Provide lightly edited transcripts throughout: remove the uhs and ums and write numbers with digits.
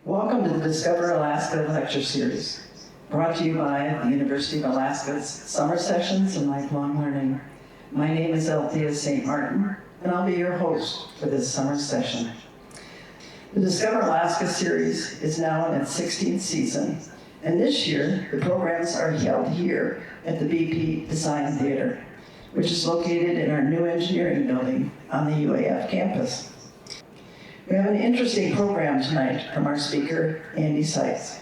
Welcome to the Discover Alaska lecture series, brought to you by the University of Alaska's Summer Sessions and Lifelong Learning. My name is Althea St. Martin, and I'll be your host for this summer session. The Discover Alaska series is now in its 16th season, and this year the programs are held here at the BP Design Theater, which is located in our new engineering building on the UAF campus. We have an interesting program tonight from our speaker, Andy Seitz.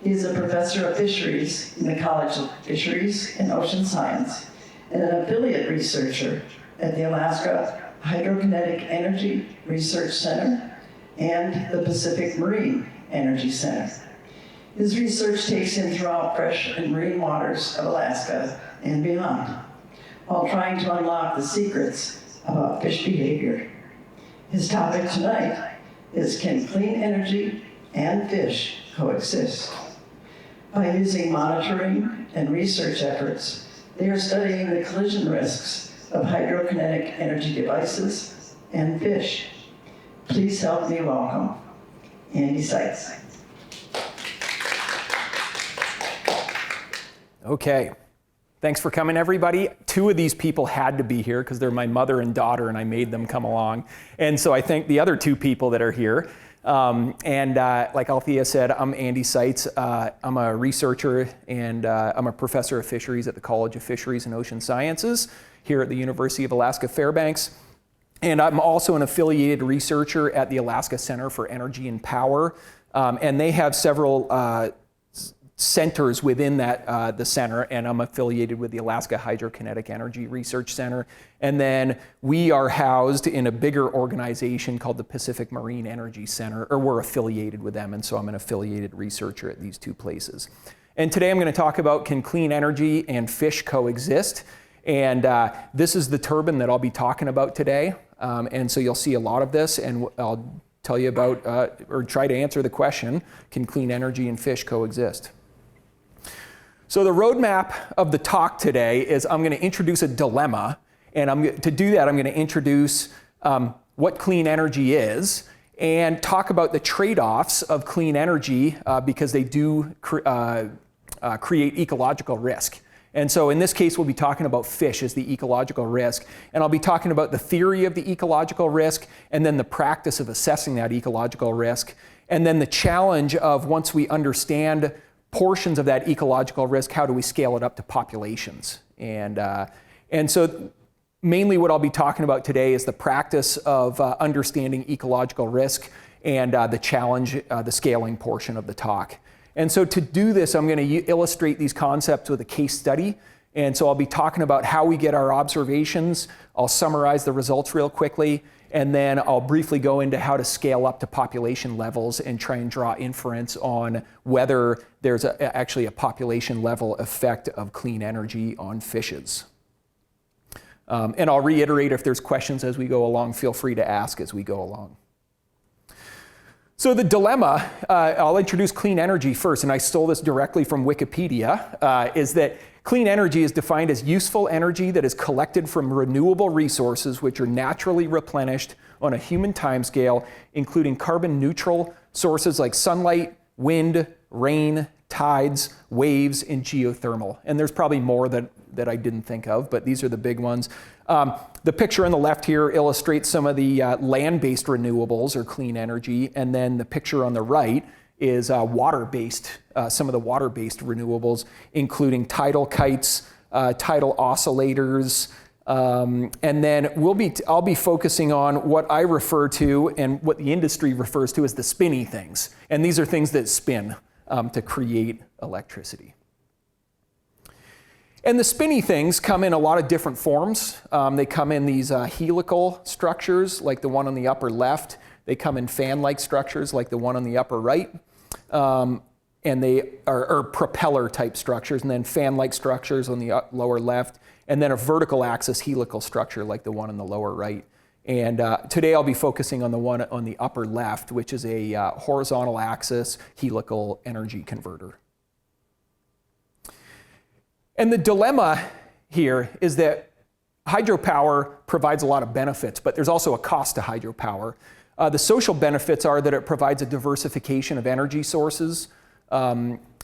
He is a professor of fisheries in the College of Fisheries and Ocean Science and an affiliate researcher at the Alaska Hydrokinetic Energy Research Center and the Pacific Marine Energy Center. His research takes him throughout fresh and marine waters of Alaska and beyond, while trying to unlock the secrets about fish behavior. His topic tonight is, can clean energy and fish coexist? By using monitoring and research efforts, they are studying the collision risks of hydrokinetic energy devices and fish. Please help me welcome Andy Seitz. Okay. Thanks for coming, everybody. Two of these people had to be here because they're my mother and daughter, and I made them come along. And so I thank the other two people that are here. Like Althea said, I'm Andy Seitz. I'm a researcher and I'm a professor of fisheries at the College of Fisheries and Ocean Sciences here at the University of Alaska Fairbanks. And I'm also an affiliated researcher at the Alaska Center for Energy and Power. And they have several centers within that the center, and I'm affiliated with the Alaska Hydrokinetic Energy Research Center. And then we are housed in a bigger organization called the Pacific Marine Energy Center, or we're affiliated with them, and so I'm an affiliated researcher at these two places. And today I'm going to talk about, can clean energy and fish coexist? And this is the turbine that I'll be talking about today. And so you'll see a lot of this, and I'll tell you about, or try to answer the question, can clean energy and fish coexist? So the roadmap of the talk today is I'm going to introduce a dilemma, and to do that I'm going to introduce what clean energy is and talk about the trade-offs of clean energy because they do create ecological risk. And so in this case we'll be talking about fish as the ecological risk, and I'll be talking about the theory of the ecological risk and then the practice of assessing that ecological risk, and then the challenge of, once we understand portions of that ecological risk, how do we scale it up to populations? And so mainly what I'll be talking about today is the practice of understanding ecological risk and the challenge, the scaling portion of the talk. And so to do this, I'm going to illustrate these concepts with a case study. And so I'll be talking about how we get our observations. I'll summarize the results real quickly, and then I'll briefly go into how to scale up to population levels and try and draw inference on whether there's actually a population level effect of clean energy on fishes. And I'll reiterate, if there's questions as we go along, feel free to ask as we go along. So the dilemma, I'll introduce clean energy first, and I stole this directly from Wikipedia, is that clean energy is defined as useful energy that is collected from renewable resources which are naturally replenished on a human timescale, including carbon neutral sources like sunlight, wind, rain, tides, waves, and geothermal. And there's probably more that I didn't think of, but these are the big ones. The picture on the left here illustrates some of the land-based renewables or clean energy, and then the picture on the right is water-based, some of the water-based renewables, including tidal kites, tidal oscillators, and then I'll be focusing on what I refer to and what the industry refers to as the spinny things. And these are things that spin to create electricity. And the spinny things come in a lot of different forms. They come in these helical structures, like the one on the upper left. They come in fan-like structures, like the one on the upper right. And they are propeller-type structures, and then fan-like structures on the lower left, and then a vertical axis helical structure, like the one on the lower right. And today I'll be focusing on the one on the upper left, which is a horizontal axis helical energy converter. And the dilemma here is that hydropower provides a lot of benefits, but there's also a cost to hydropower. The social benefits are that it provides a diversification of energy sources.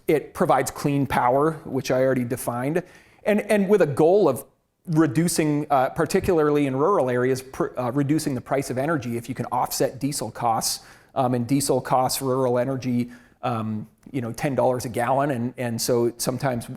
It provides clean power, which I already defined, and with a goal of reducing, particularly in rural areas, reducing the price of energy if you can offset diesel costs. And diesel costs rural energy, $10 a gallon, and so sometimes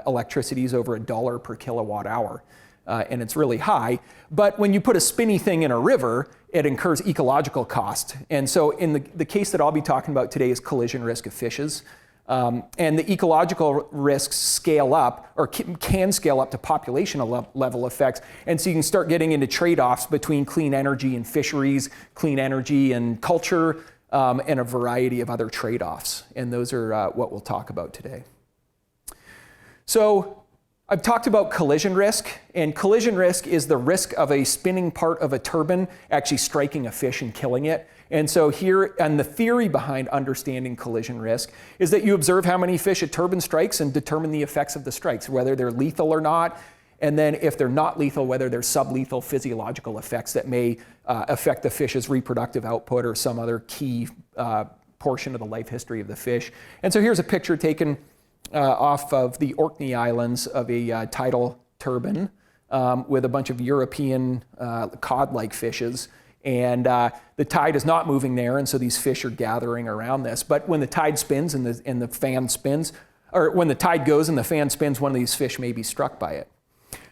electricity is over $1 per kilowatt hour. And it's really high. But when you put a spinny thing in a river, it incurs ecological cost. And so in the case that I'll be talking about today is collision risk of fishes. And the ecological risks scale up, or can scale up to population level effects. And so you can start getting into trade-offs between clean energy and fisheries, clean energy and culture, and a variety of other trade-offs. And those are what we'll talk about today. So I've talked about collision risk, and collision risk is the risk of a spinning part of a turbine actually striking a fish and killing it. And so here, and the theory behind understanding collision risk is that you observe how many fish a turbine strikes and determine the effects of the strikes, whether they're lethal or not, and then if they're not lethal, whether they're sublethal physiological effects that may affect the fish's reproductive output or some other key portion of the life history of the fish. And so here's a picture taken off of the Orkney Islands of a tidal turbine with a bunch of European cod-like fishes. And the tide is not moving there, and so these fish are gathering around this. But when the tide spins and the fan spins, or when the tide goes and the fan spins, one of these fish may be struck by it.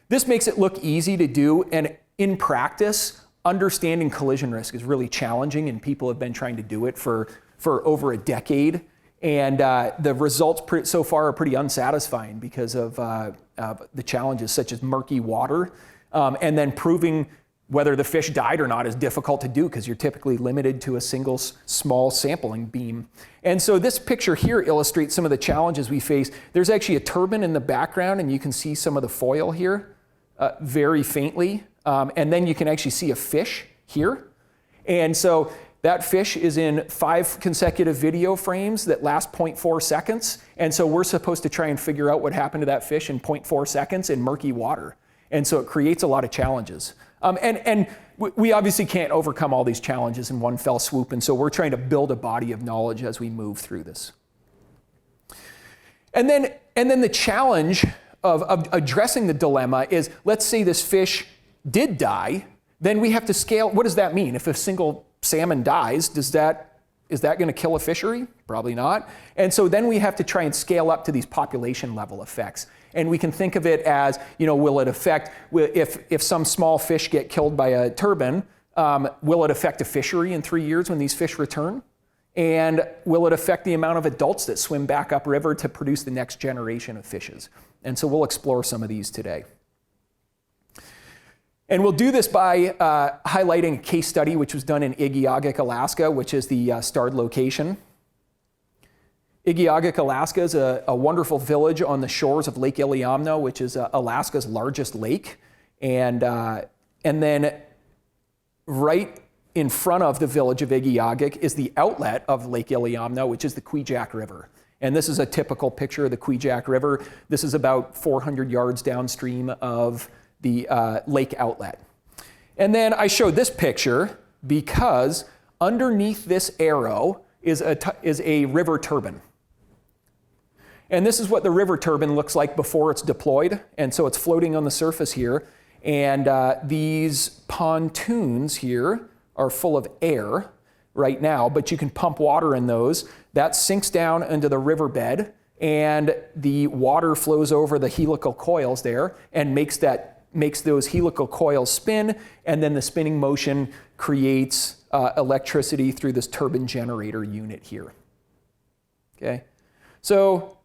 This makes it look easy to do, and in practice, understanding collision risk is really challenging, and people have been trying to do it for over a decade. And the results so far are pretty unsatisfying because of the challenges such as murky water, and then proving whether the fish died or not is difficult to do because you're typically limited to a single small sampling beam. And so this picture here illustrates some of the challenges we face. There's actually a turbine in the background, and you can see some of the foil here very faintly. And then you can actually see a fish here. And so that fish is in 5 consecutive video frames that last 0.4 seconds. And so we're supposed to try and figure out what happened to that fish in 0.4 seconds in murky water. And so it creates a lot of challenges. And we obviously can't overcome all these challenges in one fell swoop. And so we're trying to build a body of knowledge as we move through this. And then the challenge of addressing the dilemma is, let's say this fish did die, then we have to scale. What does that mean? If a single salmon dies, is that going to kill a fishery? Probably not. And so then we have to try and scale up to these population level effects. And we can think of it as, will it affect, if some small fish get killed by a turbine, will it affect a fishery in 3 years when these fish return? And will it affect the amount of adults that swim back upriver to produce the next generation of fishes? And so we'll explore some of these today. And we'll do this by highlighting a case study which was done in Queejac, Alaska, which is the starred location. Queejac, Alaska is a wonderful village on the shores of Lake Iliamna, which is Alaska's largest lake. And then right in front of the village of Queejac is the outlet of Lake Iliamna, which is the Queejac River. And this is a typical picture of the Queejac River. This is about 400 yards downstream of the lake outlet. And then I showed this picture because underneath this arrow is a river turbine. And this is what the river turbine looks like before it's deployed. And so it's floating on the surface here. And these pontoons here are full of air right now, but you can pump water in those. That sinks down into the riverbed, and the water flows over the helical coils there and makes those helical coils spin, and then the spinning motion creates electricity through this turbine generator unit here. Okay, so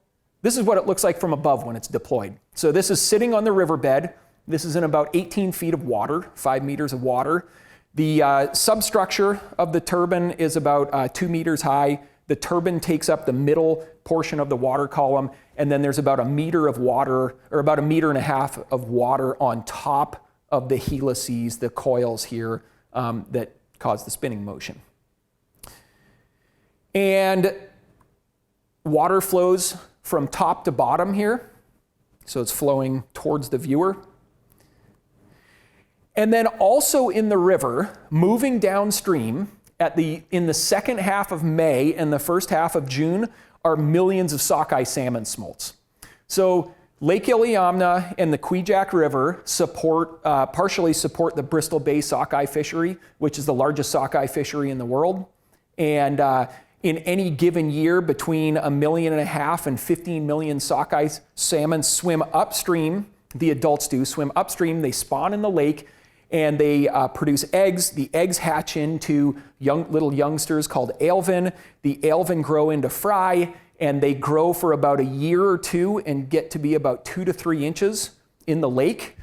this is what it looks like from above when it's deployed. So this is sitting on the riverbed. This is in about 18 feet of water, 5 meters of water. The substructure of the turbine is about 2 meters high. The turbine takes up the middle portion of the water column, and then there's about a meter of water, or about 1.5 meters of water on top of the helices, the coils here that cause the spinning motion. And water flows from top to bottom here, so it's flowing towards the viewer. And then also in the river, moving downstream, in the second half of May and the first half of June are millions of sockeye salmon smolts. So Lake Iliamna and the Queejac River partially support the Bristol Bay sockeye fishery, which is the largest sockeye fishery in the world. And in any given year, between 1.5 million and 15 million sockeye salmon swim upstream. The adults do swim upstream. They spawn in the lake and they produce eggs. The eggs hatch into little youngsters called alevin. The alevin grow into fry, and they grow for about a year or two and get to be about 2 to 3 inches in the lake.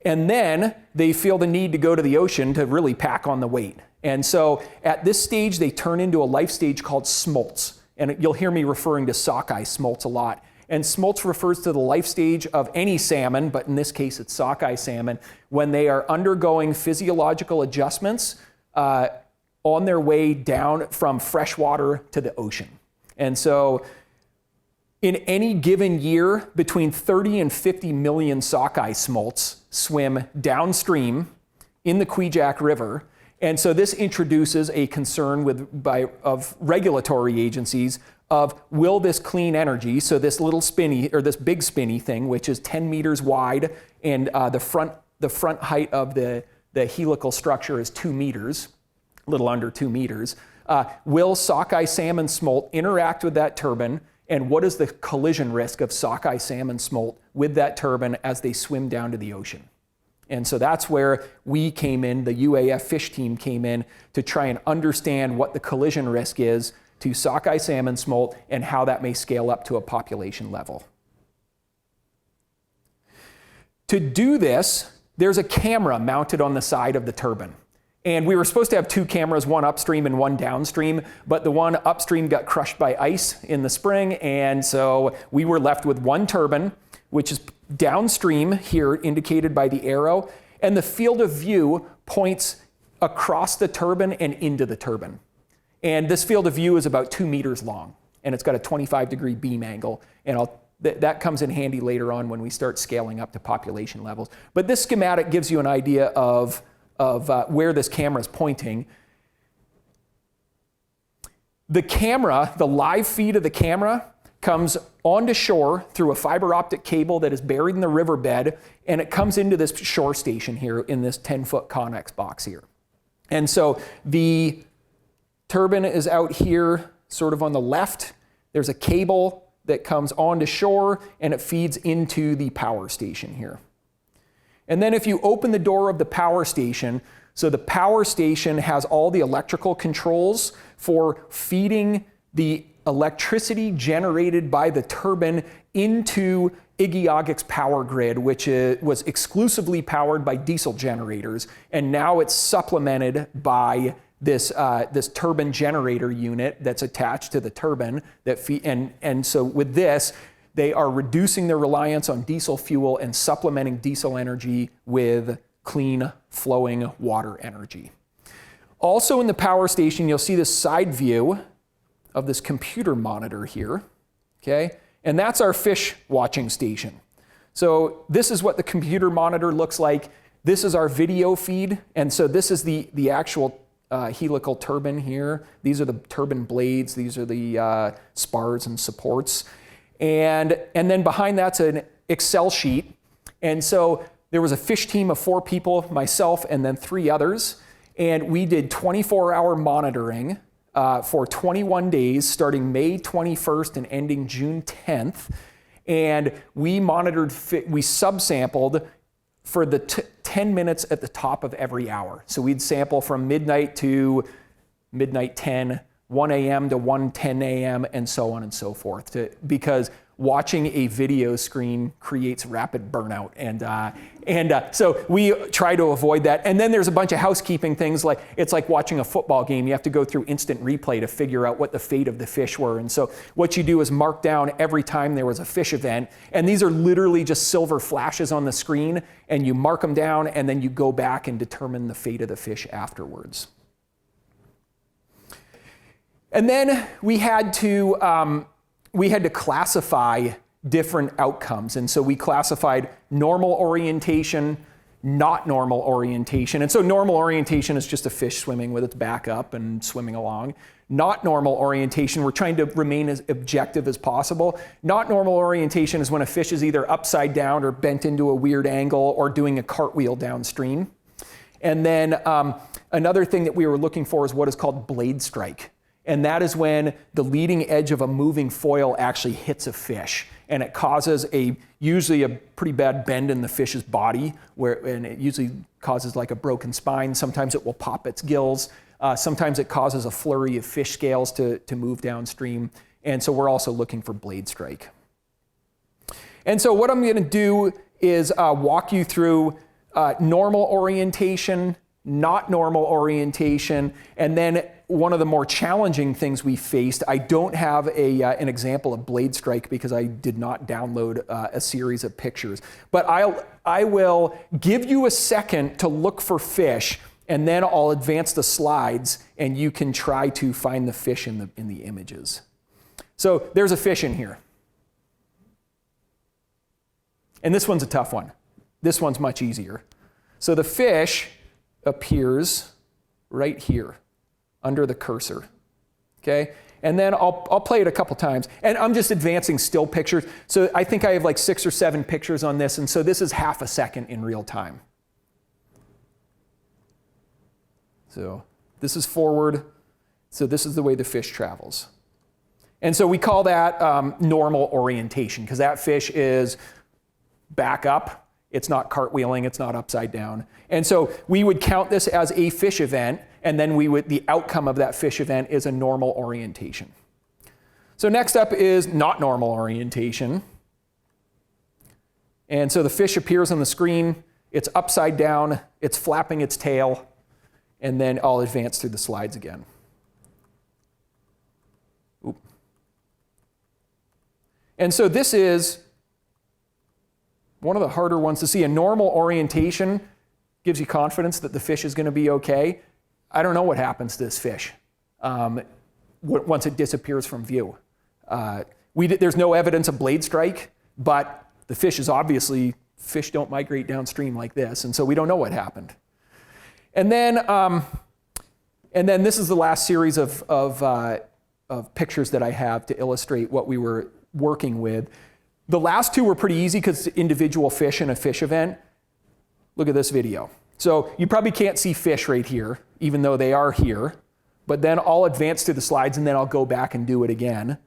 And then they feel the need to go to the ocean to really pack on the weight. And so at this stage, they turn into a life stage called smolts. And you'll hear me referring to sockeye smolts a lot. And smolts refers to the life stage of any salmon, but in this case, it's sockeye salmon, when they are undergoing physiological adjustments on their way down from freshwater to the ocean. And so in any given year, between 30 and 50 million sockeye smolts swim downstream in the Queejac River. And so this introduces a concern of regulatory agencies of, will this clean energy, so this little spinny, or this big spinny thing, which is 10 meters wide, and the front height of the helical structure is 2 meters, a little under 2 meters, will sockeye salmon smolt interact with that turbine, and what is the collision risk of sockeye salmon smolt with that turbine as they swim down to the ocean? And so that's where we came in, the UAF fish team came in to try and understand what the collision risk is to sockeye salmon smolt and how that may scale up to a population level. To do this, there's a camera mounted on the side of the turbine. And we were supposed to have 2 cameras, one upstream and one downstream, but the one upstream got crushed by ice in the spring, and so we were left with one turbine, which is downstream here, indicated by the arrow, and the field of view points across the turbine and into the turbine. And this field of view is about 2 meters long, and it's got a 25-degree beam angle, and that comes in handy later on when we start scaling up to population levels. But this schematic gives you an idea of where this camera is pointing. The camera, the live feed of the camera, comes onto shore through a fiber optic cable that is buried in the riverbed, and it comes into this shore station here in this 10-foot Connex box here. And so the turbine is out here sort of on the left. There's a cable that comes onto shore, and it feeds into the power station here. And then if you open the door of the power station, so the power station has all the electrical controls for feeding the electricity generated by the turbine into Igiugig's power grid, which was exclusively powered by diesel generators, and now it's supplemented by this turbine generator unit that's attached to the turbine and so with this, they are reducing their reliance on diesel fuel and supplementing diesel energy with clean flowing water energy. Also in the power station, you'll see this side view of this computer monitor here, okay? And that's our fish watching station. So this is what the computer monitor looks like. This is our video feed, and so this is the actual helical turbine here. These are the turbine blades. These are the spars and supports. And then behind that's an Excel sheet. And so there was a fish team of 4 people, myself, and then 3 others. And we did 24-hour monitoring for 21 days, starting May 21st and ending June 10th. And we monitored, we subsampled for the 10 minutes at the top of every hour. So we'd sample from midnight to midnight 10, 1 a.m. to 1:10 a.m., and so on and so forth. Because watching a video screen creates rapid burnout, and so we try to avoid that. And then there's a bunch of housekeeping things, like it's like watching a football game. You have to go through instant replay to figure out what the fate of the fish were. And so what you do is mark down every time there was a fish event, and these are literally just silver flashes on the screen, and you mark them down, and then you go back and determine the fate of the fish afterwards. And then we had to classify different outcomes. And so we classified normal orientation, not normal orientation. And so normal orientation is just a fish swimming with its back up and swimming along. Not normal orientation, we're trying to remain as objective as possible. Not normal orientation is when a fish is either upside down or bent into a weird angle or doing a cartwheel downstream. And then another thing that we were looking for is what is called blade strike. And that is when the leading edge of a moving foil actually hits a fish. And it causes usually a pretty bad bend in the fish's body, and it usually causes like a broken spine. Sometimes it will pop its gills. Sometimes it causes a flurry of fish scales to move downstream. And so we're also looking for blade strike. And so what I'm going to do is walk you through normal orientation, not normal orientation, and then one of the more challenging things we faced, I don't have an example of blade strike because I did not download a series of pictures. But I will give you a second to look for fish, and then I'll advance the slides, and you can try to find the fish in the images. So there's a fish in here. And this one's a tough one. This one's much easier. So the fish appears right here under the cursor, okay? And then I'll play it a couple times. And I'm just advancing still pictures. So I think I have like 6 or 7 pictures on this, and so this is half a second in real time. So this is forward. So this is the way the fish travels. And so we call that normal orientation, because that fish is back up. It's not cartwheeling, it's not upside down. And so we would count this as a fish event, and then the outcome of that fish event is a normal orientation. So next up is not normal orientation. And so the fish appears on the screen, it's upside down, it's flapping its tail, and then I'll advance through the slides again. Oop. And so this is one of the harder ones to see. A normal orientation gives you confidence that the fish is going to be okay. I don't know what happens to this fish once it disappears from view. There's no evidence of blade strike, but the fish don't migrate downstream like this, and so we don't know what happened. And then this is the last series of pictures that I have to illustrate what we were working with. The last two were pretty easy because it's individual fish in a fish event. Look at this video. So you probably can't see fish right here, even though they are here. But then I'll advance to the slides, and then I'll go back and do it again.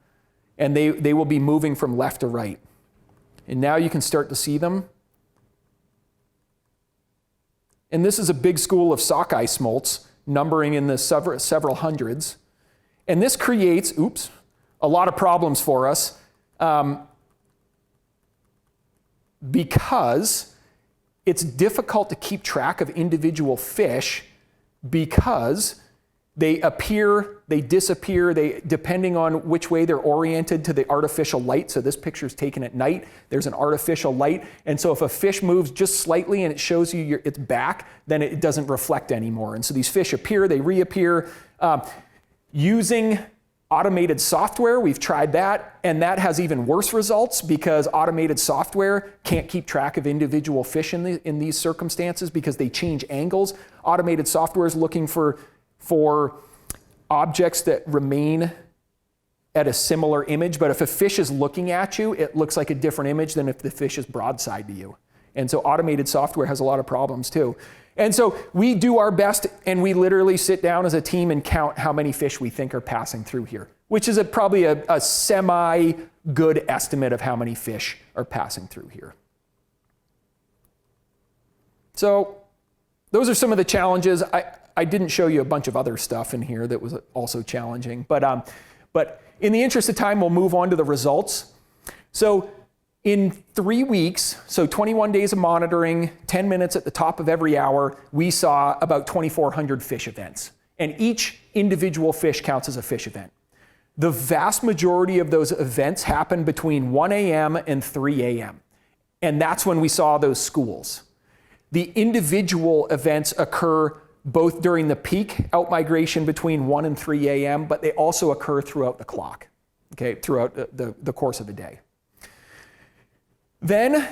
And they will be moving from left to right. And now you can start to see them. And this is a big school of sockeye smolts, numbering in the several hundreds. And this creates, a lot of problems for us. Because it's difficult to keep track of individual fish because they appear, they disappear, depending on which way they're oriented to the artificial light. So this picture is taken at night. There's an artificial light. And so if a fish moves just slightly and it shows you its back, then it doesn't reflect anymore. And so these fish appear, they reappear. Using automated software, we've tried that, and that has even worse results because automated software can't keep track of individual fish in these circumstances because they change angles. Automated software is looking for objects that remain at a similar image, but if a fish is looking at you, it looks like a different image than if the fish is broadside to you. And so automated software has a lot of problems too. And so we do our best, and we literally sit down as a team and count how many fish we think are passing through here, which is probably a semi-good estimate of how many fish are passing through here. So those are some of the challenges. I didn't show you a bunch of other stuff in here that was also challenging, but in the interest of time, we'll move on to the results. So in 3 weeks, so 21 days of monitoring, 10 minutes at the top of every hour, we saw about 2,400 fish events. And each individual fish counts as a fish event. The vast majority of those events happen between 1 a.m. and 3 a.m. And that's when we saw those schools. The individual events occur both during the peak outmigration between 1 and 3 a.m., but they also occur throughout the clock, okay, throughout the course of the day. Then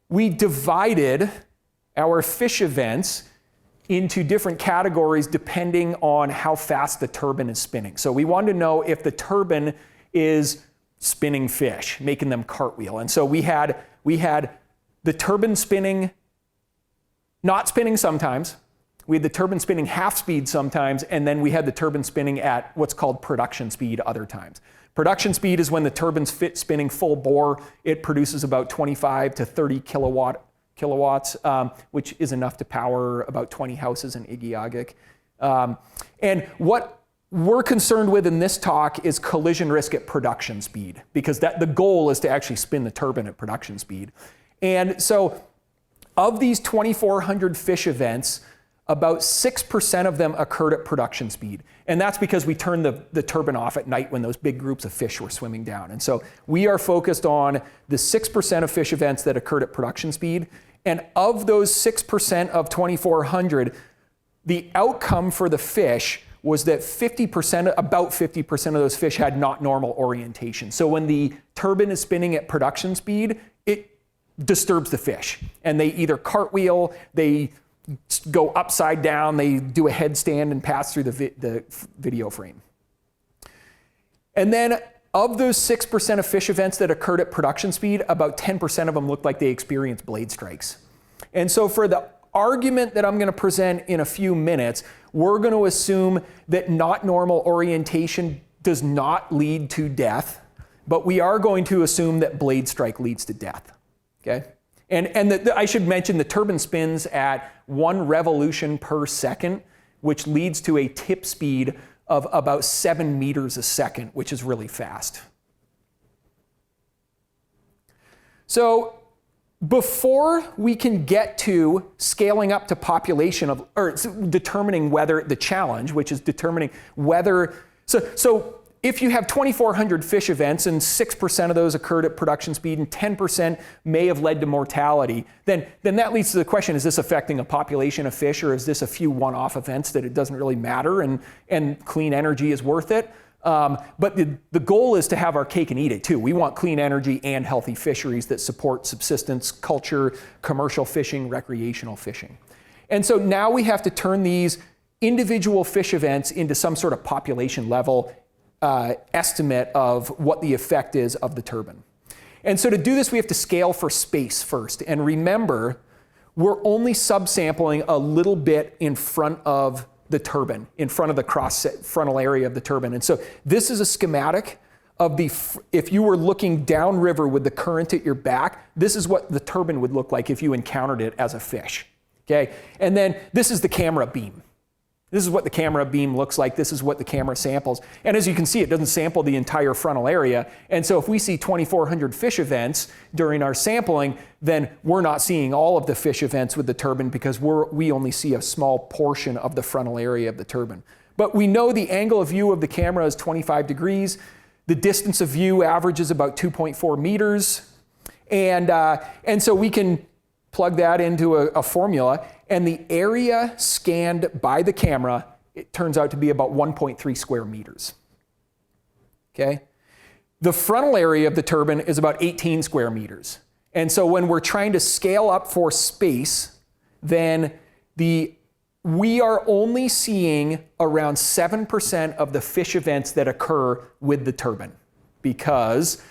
we divided our fish events into different categories depending on how fast the turbine is spinning. So we wanted to know if the turbine is spinning fish, making them cartwheel. And so we had the turbine spinning, not spinning sometimes. We had the turbine spinning half speed sometimes, and then we had the turbine spinning at what's called production speed other times. Production speed is when the turbine's spinning full bore. It produces about 25 to 30 kilowatts, which is enough to power about 20 houses in Queejac. And what we're concerned with in this talk is collision risk at production speed, because the goal is to actually spin the turbine at production speed. And so of these 2,400 fish events, about 6% of them occurred at production speed. And that's because we turned the turbine off at night when those big groups of fish were swimming down. And so we are focused on the 6% of fish events that occurred at production speed. And of those 6% of 2,400, the outcome for the fish was that about 50% of those fish had not normal orientation. So when the turbine is spinning at production speed, it disturbs the fish. And they either cartwheel, they go upside down, they do a headstand and pass through the video frame. And then of those 6% of fish events that occurred at production speed, about 10% of them looked like they experienced blade strikes. And so for the argument that I'm going to present in a few minutes, we're going to assume that not normal orientation does not lead to death, but we are going to assume that blade strike leads to death. Okay? And I should mention the turbine spins at 1 revolution per second, which leads to a tip speed of about 7 meters a second, which is really fast. So before we can get to scaling up to population or determining whether the challenge, which is determining whether, so if you have 2,400 fish events and 6% of those occurred at production speed and 10% may have led to mortality, then that leads to the question, is this affecting a population of fish, or is this a few one-off events that it doesn't really matter and clean energy is worth it? But the goal is to have our cake and eat it too. We want clean energy and healthy fisheries that support subsistence, culture, commercial fishing, recreational fishing. And so now we have to turn these individual fish events into some sort of population level estimate of what the effect is of the turbine. And so to do this, we have to scale for space first. And remember, we're only subsampling a little bit in front of the turbine, in front of the cross-frontal area of the turbine. And so this is a schematic of if you were looking downriver with the current at your back, this is what the turbine would look like if you encountered it as a fish. Okay? And then this is the camera beam. This is what the camera beam looks like. This is what the camera samples. And as you can see, it doesn't sample the entire frontal area. And so if we see 2,400 fish events during our sampling, then we're not seeing all of the fish events with the turbine because we only see a small portion of the frontal area of the turbine. But we know the angle of view of the camera is 25 degrees. The distance of view averages about 2.4 meters. And so we can plug that into a formula, and the area scanned by the camera, it turns out to be about 1.3 square meters. Okay? The frontal area of the turbine is about 18 square meters. And so when we're trying to scale up for space, then we are only seeing around 7% of the fish events that occur with the turbine, because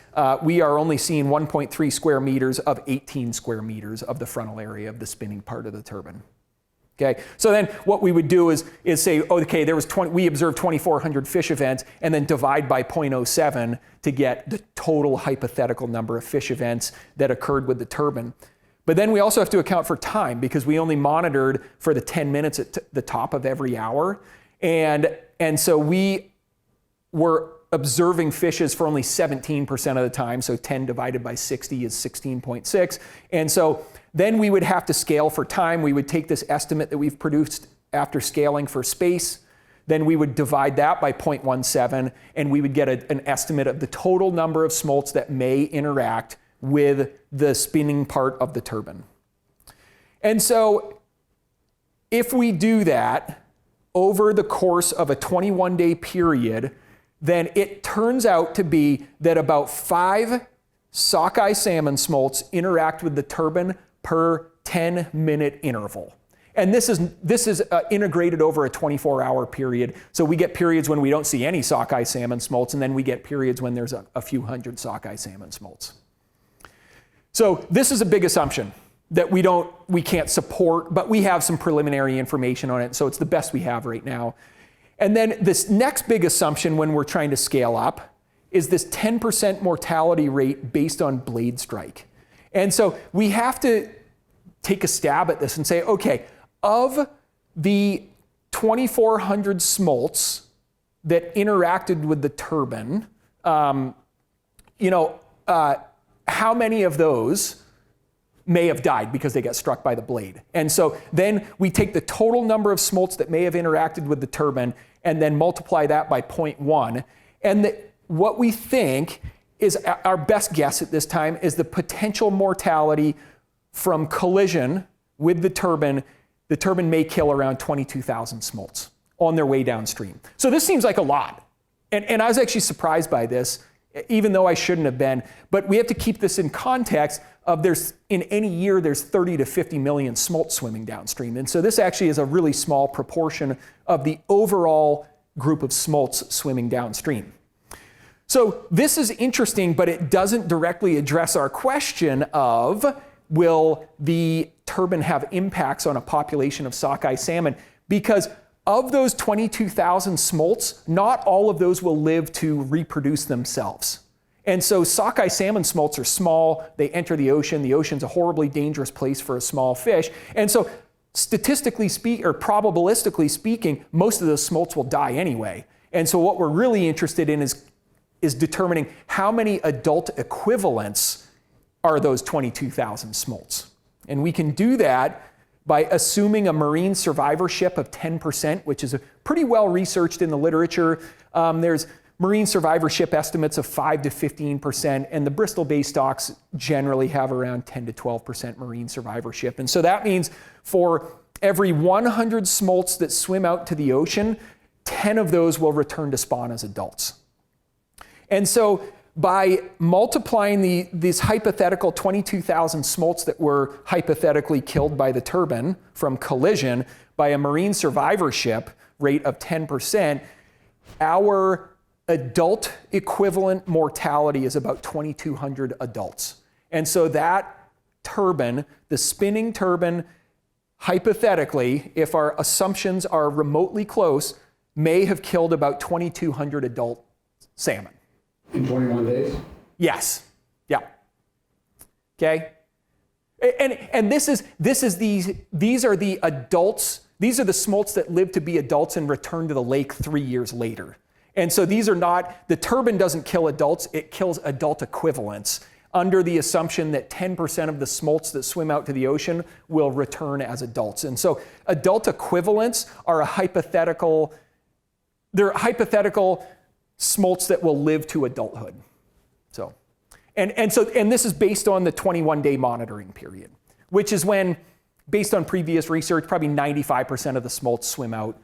we are only seeing 1.3 square meters of 18 square meters of the frontal area of the spinning part of the turbine. Okay, so then what we would do is say, okay, we observed 2,400 fish events, and then divide by 0.07 to get the total hypothetical number of fish events that occurred with the turbine. But then we also have to account for time, because we only monitored for the 10 minutes at the top of every hour. And so we were observing fishes for only 17% of the time, so 10 divided by 60 is 16.6. And so then we would have to scale for time. We would take this estimate that we've produced after scaling for space, then we would divide that by 0.17, and we would get an estimate of the total number of smolts that may interact with the spinning part of the turbine. And so if we do that over the course of a 21-day period, then it turns out to be that about 5 sockeye salmon smolts interact with the turbine per 10-minute interval. And this is integrated over a 24-hour period. So we get periods when we don't see any sockeye salmon smolts, and then we get periods when there's a few hundred sockeye salmon smolts. So this is a big assumption that we can't support, but we have some preliminary information on it, so it's the best we have right now. And then this next big assumption when we're trying to scale up is this 10% mortality rate based on blade strike. And so we have to take a stab at this and say, okay, of the 2,400 smolts that interacted with the turbine, how many of those may have died because they got struck by the blade? And so then we take the total number of smolts that may have interacted with the turbine and then multiply that by 0.1. And what we think is our best guess at this time is the potential mortality from collision with the turbine. The turbine may kill around 22,000 smolts on their way downstream. So this seems like a lot. And I was actually surprised by this, even though I shouldn't have been. But we have to keep this in context of in any year, there's 30 to 50 million smolts swimming downstream. And so this actually is a really small proportion of the overall group of smolts swimming downstream. So this is interesting, but it doesn't directly address our question of, will the turbine have impacts on a population of sockeye salmon? Because of those 22,000 smolts, not all of those will live to reproduce themselves. And so sockeye salmon smolts are small, they enter the ocean. The ocean's a horribly dangerous place for a small fish. And so probabilistically speaking, most of those smolts will die anyway. And so what we're really interested in is determining how many adult equivalents are those 22,000 smolts. And we can do that by assuming a marine survivorship of 10%, which is pretty well researched in the literature. There's marine survivorship estimates of 5 to 15%, and the Bristol Bay stocks generally have around 10 to 12% marine survivorship. And so that means for every 100 smolts that swim out to the ocean, 10 of those will return to spawn as adults. And so by multiplying these hypothetical 22,000 smolts that were hypothetically killed by the turbine from collision by a marine survivorship rate of 10%, our adult equivalent mortality is about 2,200 adults. And so that turbine, the spinning turbine, hypothetically, if our assumptions are remotely close, may have killed about 2,200 adult salmon. In 21 days? Yes. Yeah. Okay. And these are the adults. These are the smolts that live to be adults and return to the lake 3 years later. And so these are not, the turbine doesn't kill adults, it kills adult equivalents under the assumption that 10% of the smolts that swim out to the ocean will return as adults. And so adult equivalents are they're hypothetical smolts that will live to adulthood. So, and this is based on the 21-day monitoring period, which is when, based on previous research, probably 95% of the smolts swim out.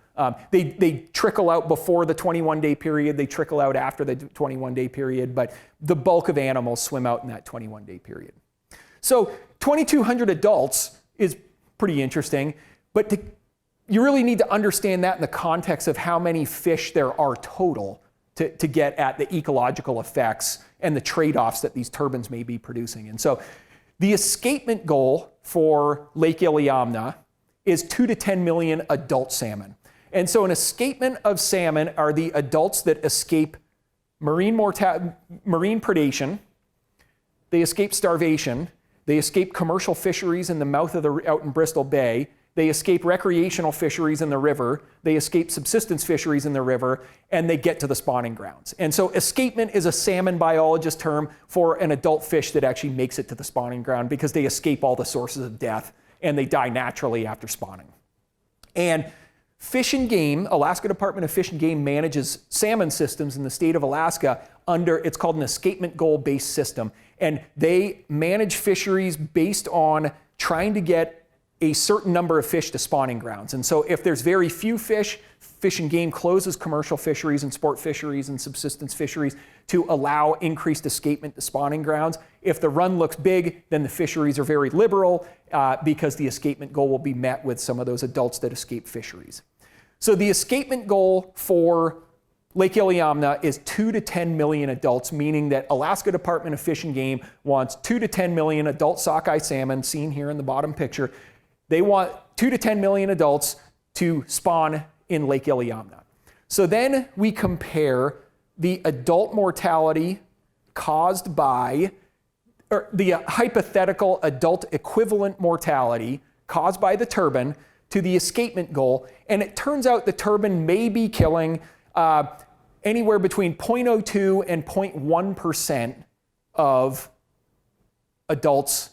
They trickle out before the 21-day period, they trickle out after the 21-day period, but the bulk of animals swim out in that 21-day period. So 2,200 adults is pretty interesting, but you really need to understand that in the context of how many fish there are total to get at the ecological effects and the trade-offs that these turbines may be producing. And so the escapement goal for Lake Iliamna is 2 to 10 million adult salmon. And so an escapement of salmon are the adults that escape marine predation, they escape starvation, they escape commercial fisheries in the mouth of out in Bristol Bay, they escape recreational fisheries in the river, they escape subsistence fisheries in the river, and they get to the spawning grounds. And so escapement is a salmon biologist term for an adult fish that actually makes it to the spawning ground because they escape all the sources of death and they die naturally after spawning. And Fish and Game, Alaska Department of Fish and Game manages salmon systems in the state of Alaska it's called an escapement goal-based system. And they manage fisheries based on trying to get a certain number of fish to spawning grounds. And so if there's very few fish, Fish and Game closes commercial fisheries and sport fisheries and subsistence fisheries to allow increased escapement to spawning grounds. If the run looks big, then the fisheries are very liberal because the escapement goal will be met with some of those adults that escape fisheries. So the escapement goal for Lake Iliamna is 2 to 10 million adults, meaning that Alaska Department of Fish and Game wants 2 to 10 million adult sockeye salmon, seen here in the bottom picture. They want 2 to 10 million adults to spawn in Lake Iliamna. So then we compare the adult mortality caused by, or the hypothetical adult equivalent mortality caused by the turbine to the escapement goal, and it turns out the turbine may be killing anywhere between 0.02 and 0.1% of adults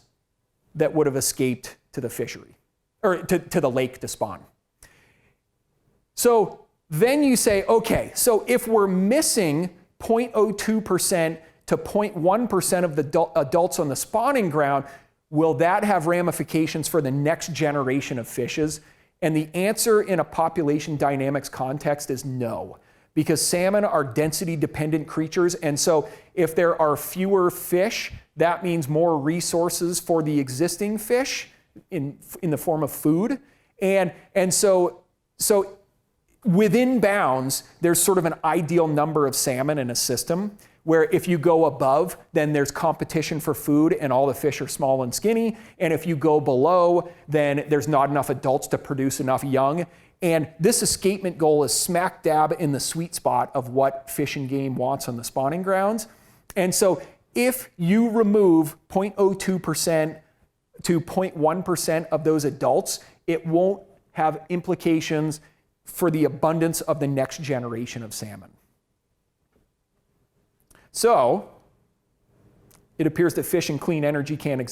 that would have escaped to the fishery, or to the lake to spawn. So then you say, okay, so if we're missing 0.02% to 0.1% of the adults on the spawning ground, will that have ramifications for the next generation of fishes? And the answer in a population dynamics context is no, because salmon are density-dependent creatures, and so if there are fewer fish, that means more resources for the existing fish in the form of food. And so within bounds, there's sort of an ideal number of salmon in a system, where if you go above, then there's competition for food and all the fish are small and skinny. And if you go below, then there's not enough adults to produce enough young. And this escapement goal is smack dab in the sweet spot of what Fish and Game wants on the spawning grounds. And so if you remove 0.02% to 0.1% of those adults, it won't have implications for the abundance of the next generation of salmon. So it appears that fish and clean energy can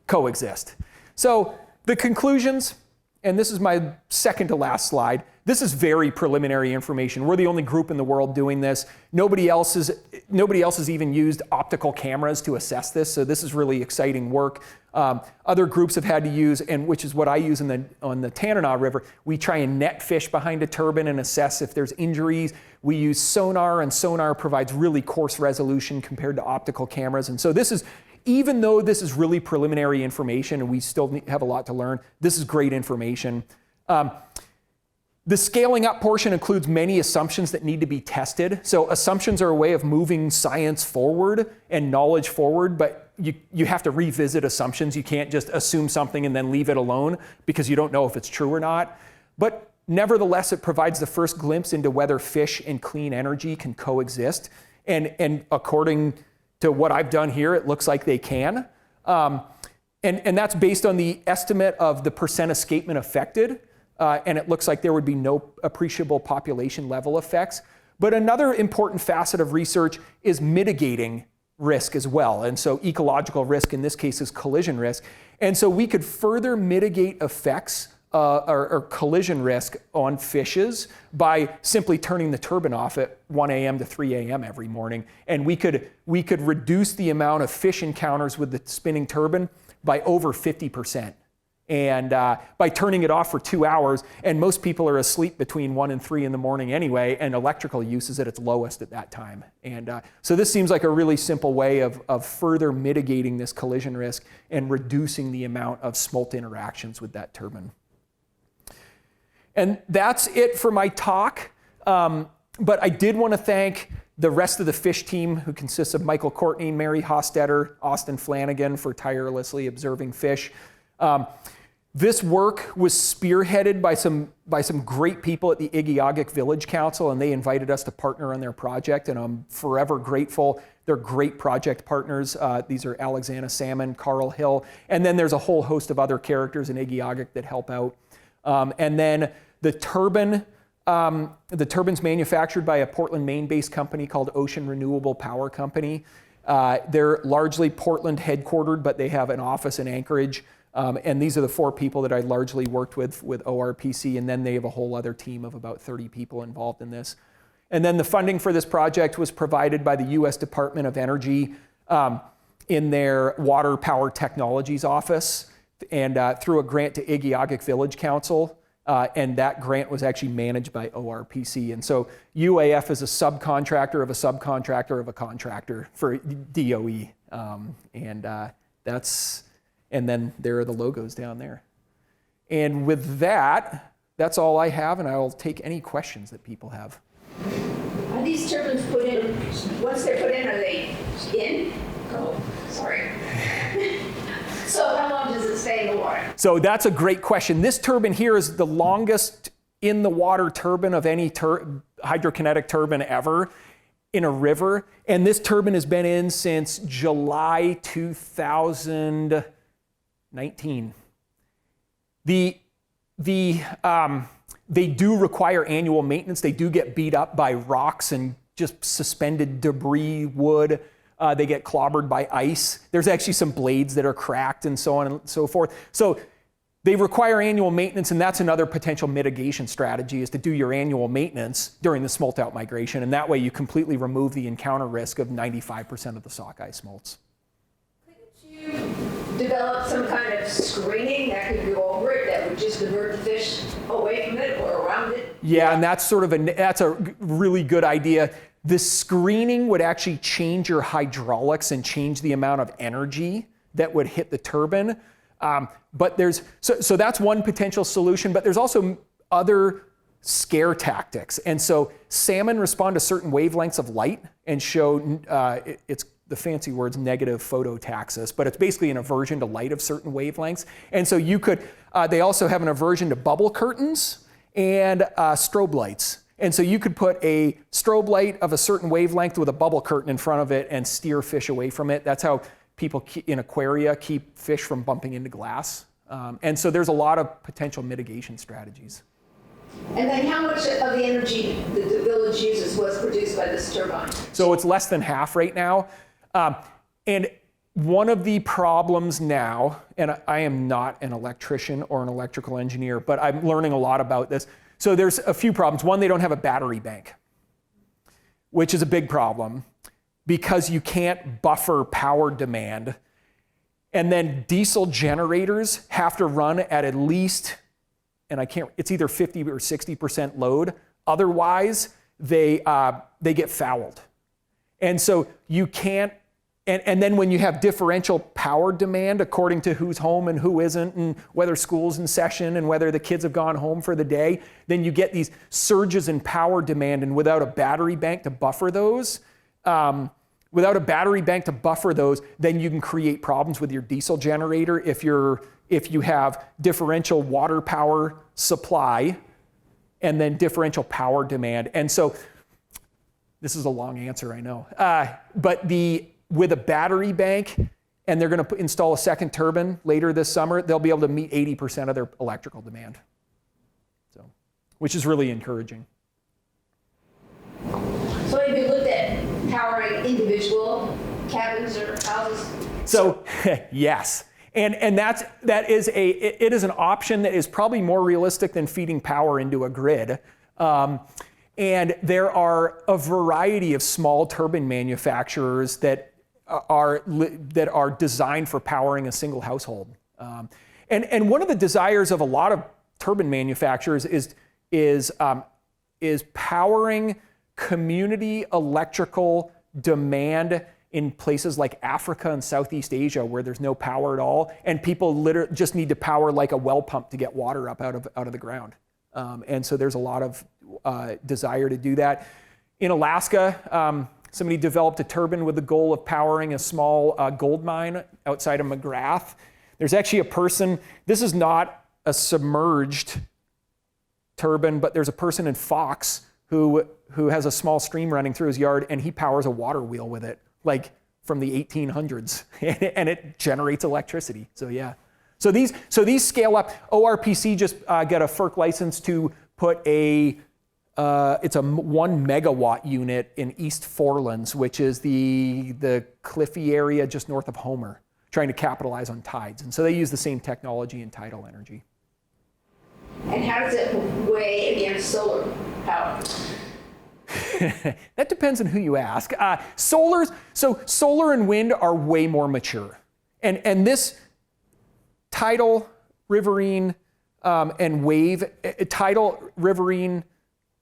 coexist. So the conclusions, and this is my second to last slide. This is very preliminary information. We're the only group in the world doing this. Nobody else has even used optical cameras to assess this, so this is really exciting work. Other groups have had to use, and which is what I use on the Tanana River, we try and net fish behind a turbine and assess if there's injuries. We use sonar, and sonar provides really coarse resolution compared to optical cameras. And so this is, even though this is really preliminary information and we still have a lot to learn, this is great information. The scaling up portion includes many assumptions that need to be tested. So assumptions are a way of moving science forward and knowledge forward, but you have to revisit assumptions. You can't just assume something and then leave it alone because you don't know if it's true or not. But nevertheless, it provides the first glimpse into whether fish and clean energy can coexist. And according to what I've done here, it looks like they can. And that's based on the estimate of the percent escapement affected. And it looks like there would be no appreciable population level effects. But another important facet of research is mitigating risk as well. And so ecological risk in this case is collision risk. And so we could further mitigate effects or collision risk on fishes by simply turning the turbine off at 1 a.m. to 3 a.m. every morning. And we could reduce the amount of fish encounters with the spinning turbine by over 50%. And by turning it off for 2 hours, and most people are asleep between 1 and 3 in the morning anyway, and electrical use is at its lowest at that time. And so this seems like a really simple way of further mitigating this collision risk and reducing the amount of smolt interactions with that turbine. And that's it for my talk. But I did want to thank the rest of the fish team, who consists of Michael Courtney, Mary Hostetter, Austin Flanagan, for tirelessly observing fish. This work was spearheaded by some great people at the Queejac Village Council, and they invited us to partner on their project, and I'm forever grateful. They're great project partners. These are Alexandra Salmon, Carl Hill, and then there's a whole host of other characters in Queejac that help out. And then the turbine's manufactured by a Portland, Maine-based company called Ocean Renewable Power Company. They're largely Portland headquartered, but they have an office in Anchorage. And these are the 4 people that I largely worked with ORPC, and then they have a whole other team of about 30 people involved in this. And then the funding for this project was provided by the U.S. Department of Energy in their Water Power Technologies office. through a grant to Queejac Village Council. And that grant was actually managed by ORPC. And so UAF is a subcontractor of a subcontractor of a contractor for DOE. And then there are the logos down there. And with that, that's all I have, and I'll take any questions that people have. Are these turbines put in, once they're put in, are they in? Oh, sorry. So how long does it stay in the water? So that's a great question. This turbine here is the longest in the water turbine of any hydrokinetic turbine ever in a river. And this turbine has been in since July 2019. They do require annual maintenance. They do get beat up by rocks and just suspended debris, wood. They get clobbered by ice. There's actually some blades that are cracked and so on and so forth. So they require annual maintenance, and that's another potential mitigation strategy, is to do your annual maintenance during the smolt-out migration, and that way you completely remove the encounter risk of 95% of the sockeye smolts. Couldn't you develop some kind of screening that could go over it that would just divert the fish away from it or around it? Yeah, and that's that's a really good idea. The screening would actually change your hydraulics and change the amount of energy that would hit the turbine. But so that's one potential solution, but there's also other scare tactics. And so salmon respond to certain wavelengths of light and show, it's the fancy words, negative phototaxis, but it's basically an aversion to light of certain wavelengths. And so they also have an aversion to bubble curtains and strobe lights. And so you could put a strobe light of a certain wavelength with a bubble curtain in front of it and steer fish away from it. That's how people in aquaria keep fish from bumping into glass. And so there's a lot of potential mitigation strategies. And then how much of the energy the village uses was produced by this turbine? So it's less than half right now. And one of the problems now, and I am not an electrician or an electrical engineer, but I'm learning a lot about this. So there's a few problems. One, they don't have a battery bank, which is a big problem because you can't buffer power demand. And then diesel generators have to run at least, and it's either 50 or 60% load. Otherwise, they get fouled. And so you can't, and then when you have differential power demand according to who's home and who isn't, and whether school's in session and whether the kids have gone home for the day, then you get these surges in power demand, and without a battery bank to buffer those, then you can create problems with your diesel generator if you have differential water power supply and then differential power demand. And so this is a long answer, I know. But with a battery bank, and they're going to install a second turbine later this summer, they'll be able to meet 80% of their electrical demand. So, which is really encouraging. So have you looked at powering individual cabins or houses? So yes, and it is an option that is probably more realistic than feeding power into a grid. And there are a variety of small turbine manufacturers that are designed for powering a single household. And one of the desires of a lot of turbine manufacturers is powering community electrical demand in places like Africa and Southeast Asia where there's no power at all, and people literally just need to power like a well pump to get water up out of the ground. And so there's a lot of desire to do that. In Alaska, somebody developed a turbine with the goal of powering a small gold mine outside of McGrath. There's actually a person, this is not a submerged turbine, but there's a person in Fox who has a small stream running through his yard, and he powers a water wheel with it, like from the 1800s, and it generates electricity. So yeah. So these scale up. ORPC just got a FERC license to put it's a 1 megawatt unit in East Forelands, which is the cliffy area just north of Homer, trying to capitalize on tides. And so they use the same technology in tidal energy. And how does it weigh against solar power? That depends on who you ask. Solar and wind are way more mature. And this tidal, riverine, and wave. Tidal, riverine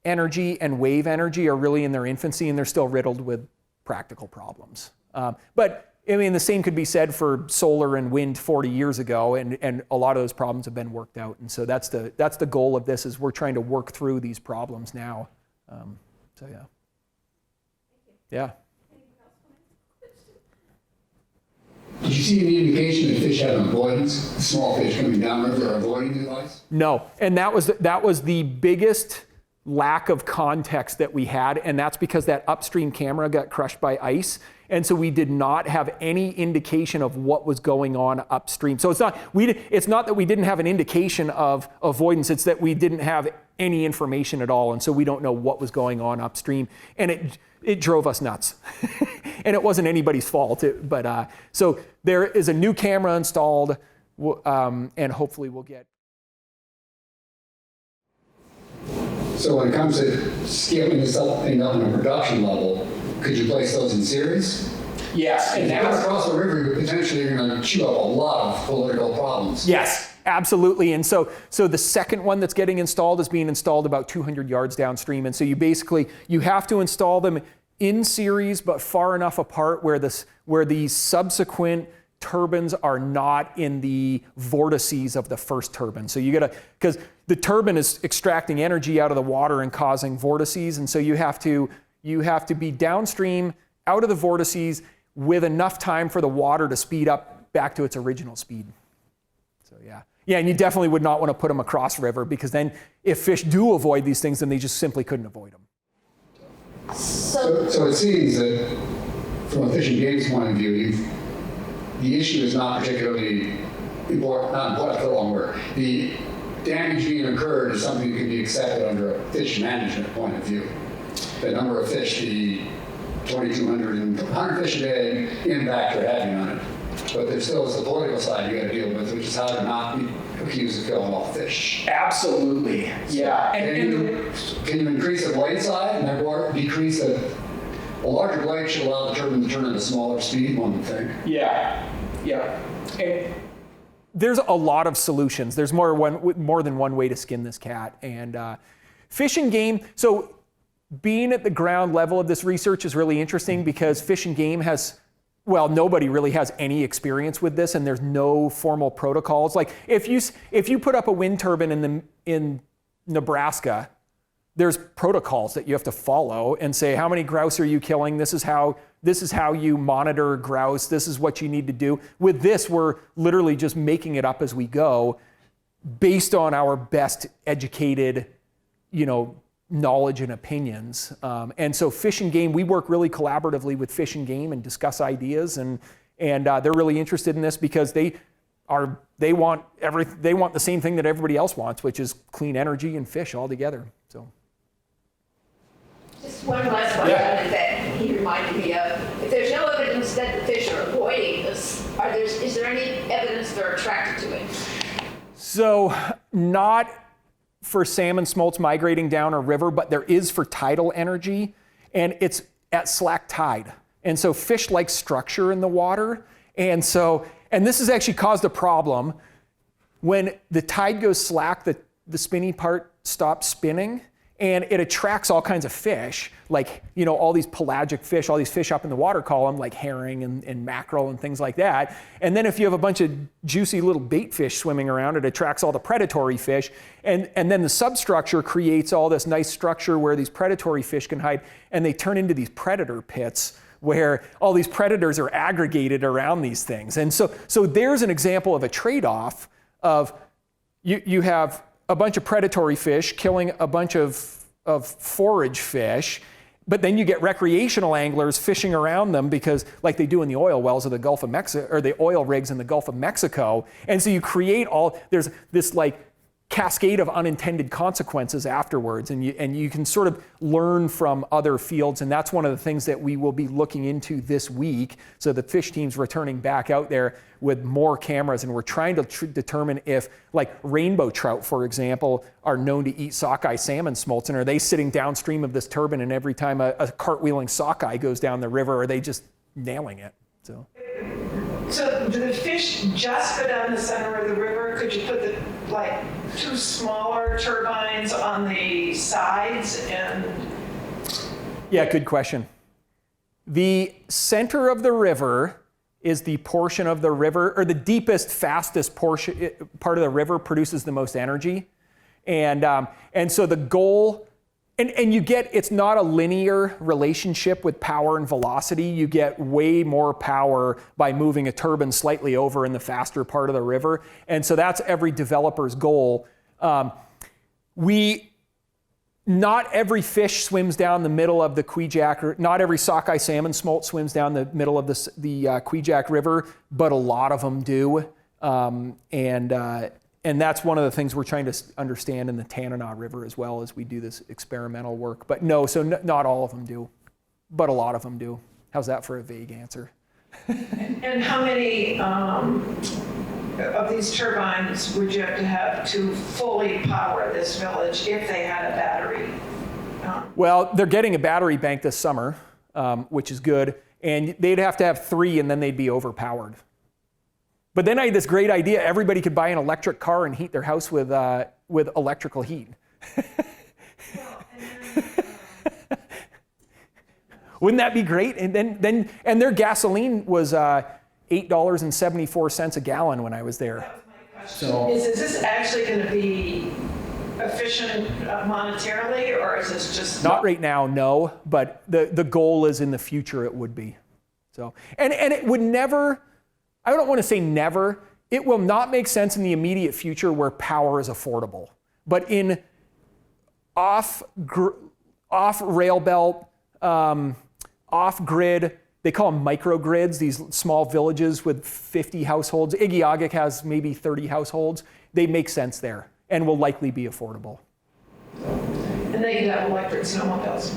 energy and wave energy are really in their infancy, and they're still riddled with practical problems. But I mean, the same could be said for solar and wind 40 years ago, and a lot of those problems have been worked out. And so that's the goal of this, is we're trying to work through these problems now. So yeah. Yeah. Did you see any indication that fish have an avoidance? Small fish coming downriver are avoiding the device? No, and that was the biggest lack of context that we had, and that's because that upstream camera got crushed by ice, and so we did not have any indication of what was going on upstream. So it's not that we didn't have an indication of avoidance, it's that we didn't have any information at all, and so we don't know what was going on upstream, and it drove us nuts. And it wasn't anybody's fault, but so there is a new camera installed, and hopefully we'll get. So when it comes to scaling this thing up on a production level, could you place those in series? Yes, If you go across the river, potentially you're going to chew up a lot of political problems. Yes, absolutely. And so the second one that's getting installed is being installed about 200 yards downstream. And so you have to install them in series, but far enough apart where the subsequent turbines are not in the vortices of the first turbine. So because the turbine is extracting energy out of the water and causing vortices, and so you have to be downstream, out of the vortices, with enough time for the water to speed up back to its original speed. So yeah. Yeah, and you definitely would not want to put them across river, because then if fish do avoid these things, then they just simply couldn't avoid them. So it seems that from a fish and game's point of view, the issue is not particularly important, not important, that's the wrong word. The damage being incurred is something that can be accepted under a fish management point of view. The number of fish, the 2,200 and 100 fish a day impact they're having on it. But there still is the political side you got to deal with, which is how to not be accused of killing all fish. Absolutely, yeah. Can you increase the blade size and therefore decrease a larger blade should allow the turbine to turn at a smaller speed, one would think. Yeah. And there's a lot of solutions. There's more than one way to skin this cat. And Fish and Game, so being at the ground level of this research is really interesting, because Fish and Game nobody really has any experience with this, and there's no formal protocols. Like if you put up a wind turbine in Nebraska, there's protocols that you have to follow and say, how many grouse are you killing? This is how you monitor grouse. This is what you need to do. With this, we're literally just making it up as we go, based on our best educated, knowledge and opinions. And so Fish and Game, we work really collaboratively with Fish and Game and discuss ideas, and they're really interested in this because they want the same thing that everybody else wants, which is clean energy and fish all together. So. Just one last question that he reminded me of. If there's no evidence that the fish are avoiding this, is there any evidence they're attracted to it? So not for salmon smolts migrating down a river, but there is for tidal energy, and it's at slack tide. And so fish like structure in the water. And this has actually caused a problem. When the tide goes slack, the spinny part stops spinning, and it attracts all kinds of fish, like, all these pelagic fish, all these fish up in the water column, like herring and mackerel and things like that. And then if you have a bunch of juicy little bait fish swimming around, it attracts all the predatory fish. And then the substructure creates all this nice structure where these predatory fish can hide, and they turn into these predator pits where all these predators are aggregated around these things. And so there's an example of a trade-off of you have a bunch of predatory fish killing a bunch of forage fish, but then you get recreational anglers fishing around them, because like they do in the oil wells of the Gulf of Mexico, or the oil rigs in the Gulf of Mexico. And so you create there's this like cascade of unintended consequences afterwards, and you can sort of learn from other fields, and that's one of the things that we will be looking into this week. So the fish team's returning back out there with more cameras, and we're trying to determine if, like, rainbow trout, for example, are known to eat sockeye salmon smolts, and are they sitting downstream of this turbine, and every time a cartwheeling sockeye goes down the river, are they just nailing it? So. So do the fish just go down the center of the river? Could you put the, like, 2 smaller turbines on the sides and? Yeah, good question. The center of the river is the portion of the river, or the deepest, fastest part of the river produces the most energy. And so the goal, and you get, it's not a linear relationship with power and velocity. You get way more power by moving a turbine slightly over in the faster part of the river. And so that's every developer's goal. Not every fish swims down the middle of the Queejac, not every sockeye salmon smolt swims down the middle of the Queejac River, but a lot of them do. And that's one of the things we're trying to understand in the Tanana River as well as we do this experimental work. But no, so not all of them do, but a lot of them do. How's that for a vague answer? And how many of these turbines would you have to fully power this village if they had a battery? Well, they're getting a battery bank this summer, which is good. And they'd have to have 3 and then they'd be overpowered. But then I had this great idea. Everybody could buy an electric car and heat their house with electrical heat. Wouldn't that be great? And then their gasoline was $8.74 a gallon when I was there. That was my question. So, is this actually going to be efficient monetarily, or is this just not right now? No, but the goal is in the future it would be. So and it would never. I don't want to say never. It will not make sense in the immediate future where power is affordable. But in off rail belt, off grid, they call them microgrids, these small villages with 50 households. Queejac has maybe 30 households. They make sense there and will likely be affordable. And they could have electric snowmobiles.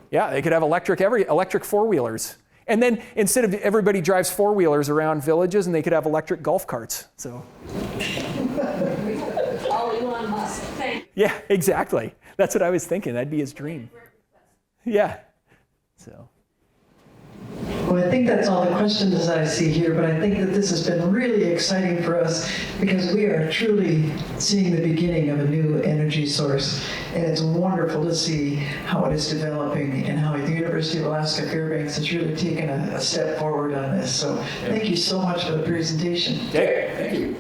Yeah, they could have electric four-wheelers. And then instead of everybody drives four-wheelers around villages, and they could have electric golf carts. So. All Elon Musk. Yeah, exactly. That's what I was thinking. That'd be his dream. Yeah. So. Well, I think that's all the questions I see here, but I think that this has been really exciting for us because we are truly seeing the beginning of a new energy source. And it's wonderful to see how it is developing and how the University of Alaska Fairbanks has really taken a step forward on this. So thank you so much for the presentation. Okay, thank you.